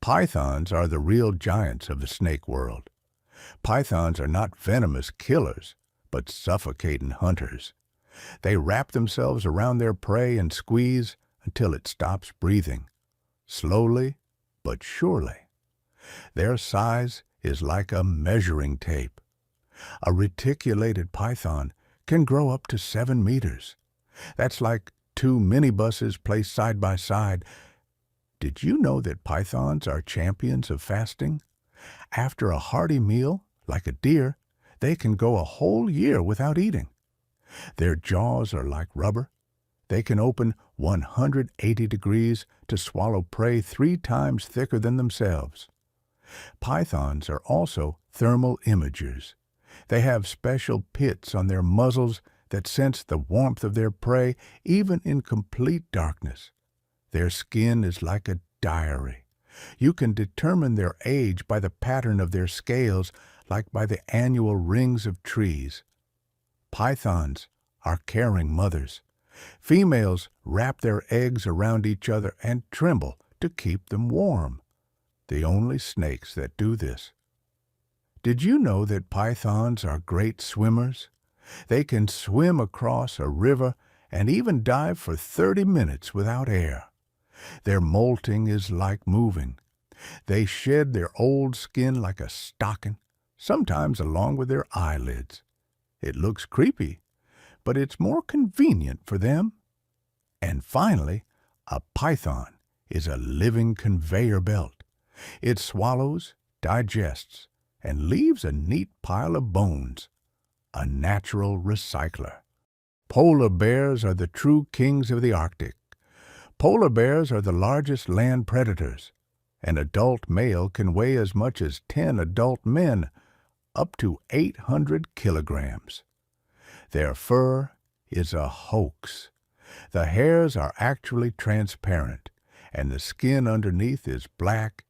Pythons are the real giants of the snake world. Pythons are not venomous killers, but suffocating hunters. They wrap themselves around their prey and squeeze until it stops breathing. Slowly, but surely. Their size is like a measuring tape. A reticulated python can grow up to 7 meters. That's like 2 minibuses placed side by side. Did you know that pythons are champions of fasting? After a hearty meal, like a deer, they can go a whole year without eating. Their jaws are like rubber. They can open 180 degrees to swallow prey 3 times thicker than themselves. Pythons are also thermal imagers. They have special pits on their muzzles that sense the warmth of their prey even in complete darkness. Their skin is like a diary. You can determine their age by the pattern of their scales, like by the annual rings of trees. Pythons are caring mothers. Females wrap their eggs around each other and tremble to keep them warm. The only snakes that do this. Did you know that pythons are great swimmers? They can swim across a river and even dive for 30 minutes without air. Their molting is like moving. They shed their old skin like a stocking, sometimes along with their eyelids. It looks creepy, but it's more convenient for them. And finally, a python is a living conveyor belt. It swallows, digests, and leaves a neat pile of bones. A natural recycler. Polar bears are the true kings of the Arctic. Polar bears are the largest land predators. An adult male can weigh as much as 10 adult men, up to 800 kilograms. Their fur is a hoax. The hairs are actually transparent, and the skin underneath is black.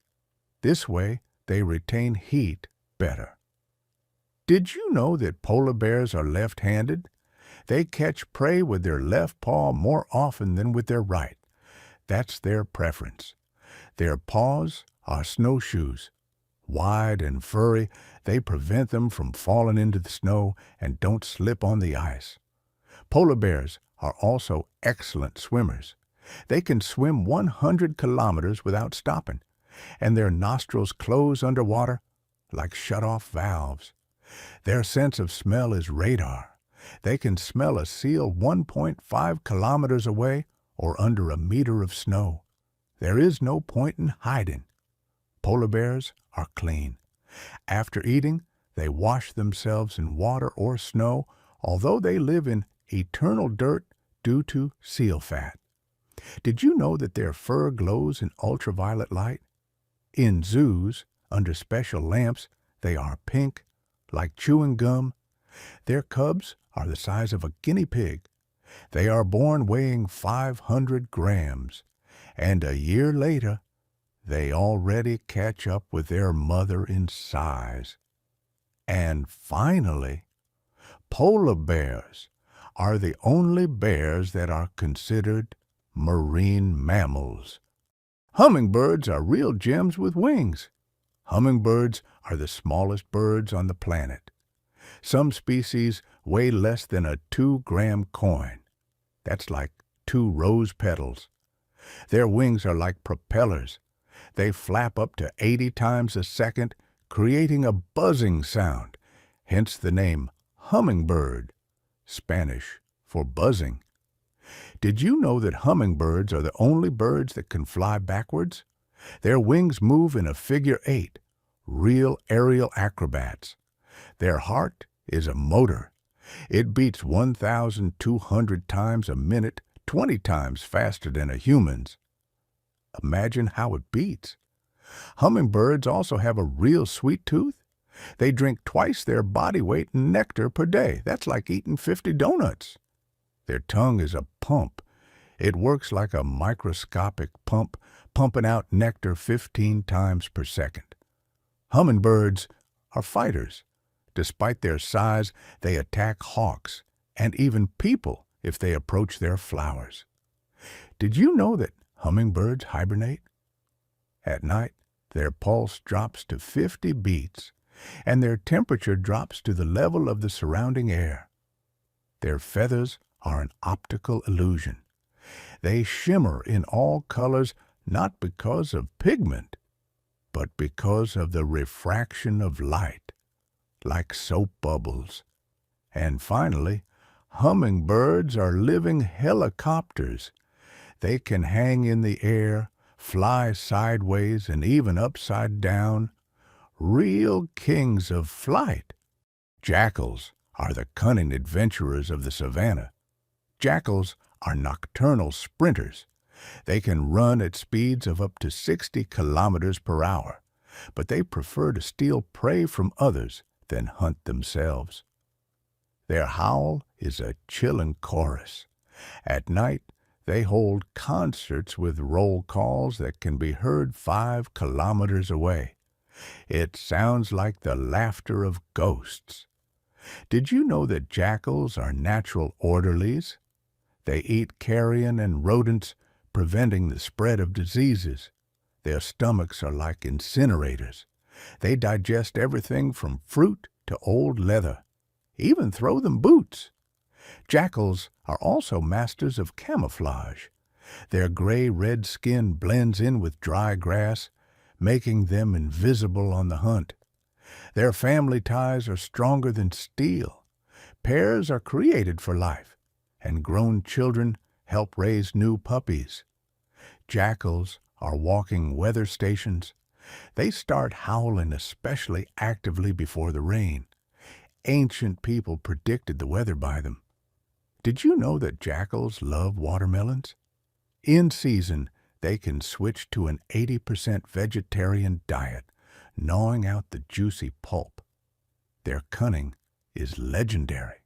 This way, they retain heat better. Did you know that polar bears are left-handed? They catch prey with their left paw more often than with their right. That's their preference. Their paws are snowshoes. Wide and furry, they prevent them from falling into the snow and don't slip on the ice. Polar bears are also excellent swimmers. They can swim 100 kilometers without stopping, and their nostrils close underwater like shut-off valves. Their sense of smell is radar. They can smell a seal 1.5 kilometers away or under a meter of snow. There is no point in hiding. Polar bears are clean. After eating, they wash themselves in water or snow, although they live in eternal dirt due to seal fat. Did you know that their fur glows in ultraviolet light? In zoos, under special lamps, they are pink, like chewing gum. Their cubs are the size of a guinea pig. They are born weighing 500 grams, and a year later, they already catch up with their mother in size. And finally, polar bears are the only bears that are considered marine mammals. Hummingbirds are real gems with wings. Hummingbirds are the smallest birds on the planet. Some species weigh less than a 2-gram coin. That's like 2 rose petals. Their wings are like propellers. They flap up to 80 times a second, creating a buzzing sound, hence the name hummingbird, Spanish for buzzing. Did you know that hummingbirds are the only birds that can fly backwards? Their wings move in a figure 8, real aerial acrobats. Their heart is a motor. It beats 1,200 times a minute, 20 times faster than a human's. Imagine how it beats. Hummingbirds also have a real sweet tooth. They drink twice their body weight in nectar per day. That's like eating 50 donuts. Their tongue is a pump. It works like a microscopic pump, pumping out nectar 15 times per second. Hummingbirds are fighters. Despite their size, they attack hawks and even people if they approach their flowers. Did you know that hummingbirds hibernate? At night, their pulse drops to 50 beats, and their temperature drops to the level of the surrounding air. Their feathers are an optical illusion. They shimmer in all colors not because of pigment, but because of the refraction of light, like soap bubbles. And finally, hummingbirds are living helicopters. They can hang in the air, fly sideways and even upside down. Real kings of flight. Jackals are the cunning adventurers of the savannah. Jackals are nocturnal sprinters. They can run at speeds of up to 60 kilometers per hour, but they prefer to steal prey from others than hunt themselves. Their howl is a chilling chorus. At night, they hold concerts with roll calls that can be heard 5 kilometers away. It sounds like the laughter of ghosts. Did you know that jackals are natural orderlies? They eat carrion and rodents, preventing the spread of diseases. Their stomachs are like incinerators. They digest everything from fruit to old leather, even throw them boots. Jackals are also masters of camouflage. Their gray-red skin blends in with dry grass, making them invisible on the hunt. Their family ties are stronger than steel. Pairs are created for life, and grown children help raise new puppies. Jackals are walking weather stations. They start howling especially actively before the rain. Ancient people predicted the weather by them. Did you know that jackals love watermelons? In season, they can switch to an 80% vegetarian diet, gnawing out the juicy pulp. Their cunning is legendary.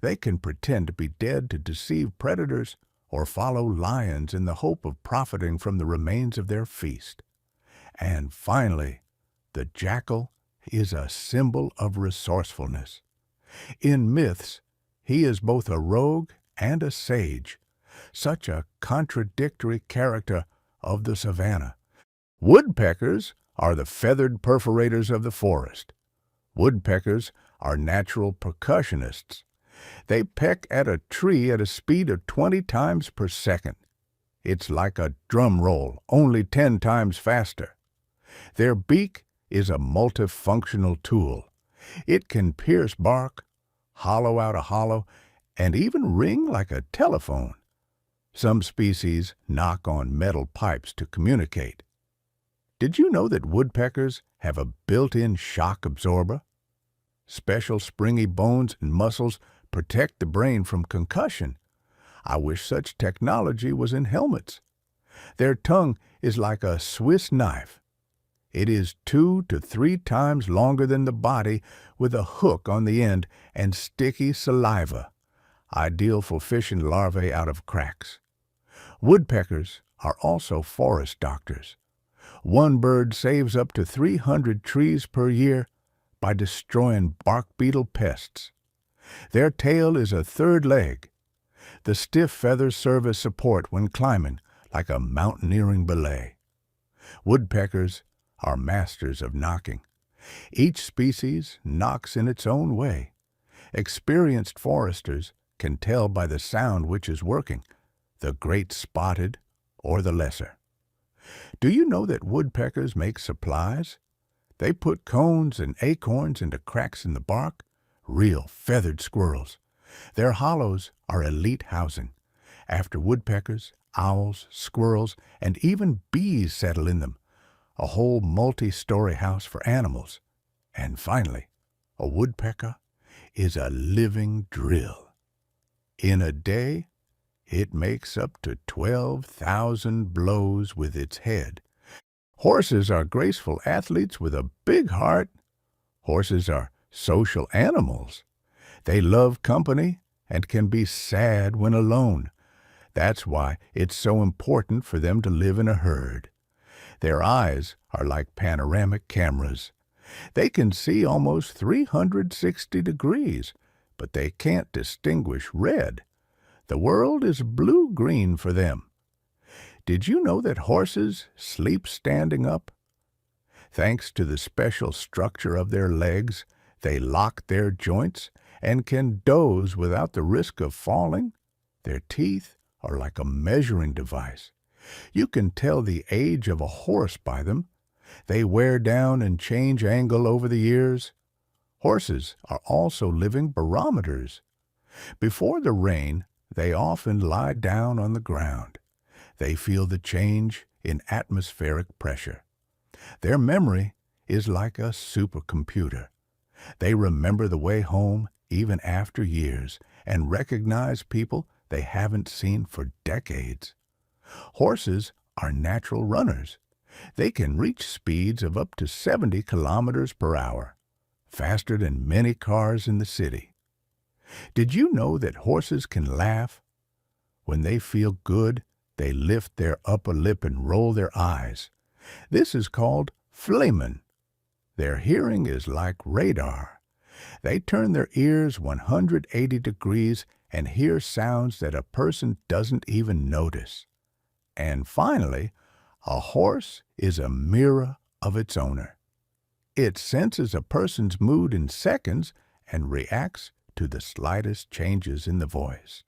They can pretend to be dead to deceive predators or follow lions in the hope of profiting from the remains of their feast. And finally, the jackal is a symbol of resourcefulness. In myths, he is both a rogue and a sage, such a contradictory character of the savannah. Woodpeckers are the feathered perforators of the forest. Woodpeckers are natural percussionists. They peck at a tree at a speed of 20 times per second. It's like a drum roll, only 10 times faster. Their beak is a multifunctional tool. It can pierce bark, hollow out a hollow, and even ring like a telephone. Some species knock on metal pipes to communicate. Did you know that woodpeckers have a built-in shock absorber? Special springy bones and muscles protect the brain from concussion. I wish such technology was in helmets. Their tongue is like a Swiss knife. It is 2 to 3 times longer than the body, with a hook on the end and sticky saliva, ideal for fishing larvae out of cracks. Woodpeckers are also forest doctors. One bird saves up to 300 trees per year by destroying bark beetle pests. Their tail is a third leg. The stiff feathers serve as support when climbing, like a mountaineering belay. Woodpeckers are masters of knocking. Each species knocks in its own way. Experienced foresters can tell by the sound which is working, the great spotted or the lesser. Do you know that woodpeckers make supplies? They put cones and acorns into cracks in the bark, real feathered squirrels. Their hollows are elite housing. After woodpeckers, owls, squirrels, and even bees settle in them. A whole multi-story house for animals. And finally, a woodpecker is a living drill. In a day, it makes up to 12,000 blows with its head. Horses are graceful athletes with a big heart. Horses are social animals. They love company and can be sad when alone. That's why it's so important for them to live in a herd. Their eyes are like panoramic cameras. They can see almost 360 degrees, but they can't distinguish red. The world is blue-green for them. Did you know that horses sleep standing up? Thanks to the special structure of their legs, they lock their joints and can doze without the risk of falling. Their teeth are like a measuring device. You can tell the age of a horse by them. They wear down and change angle over the years. Horses are also living barometers. Before the rain, they often lie down on the ground. They feel the change in atmospheric pressure. Their memory is like a supercomputer. They remember the way home even after years and recognize people they haven't seen for decades. Horses are natural runners. They can reach speeds of up to 70 kilometers per hour, faster than many cars in the city. Did you know that horses can laugh? When they feel good, they lift their upper lip and roll their eyes. This is called flamen. Their hearing is like radar. They turn their ears 180 degrees and hear sounds that a person doesn't even notice. And finally, a horse is a mirror of its owner. It senses a person's mood in seconds and reacts to the slightest changes in the voice.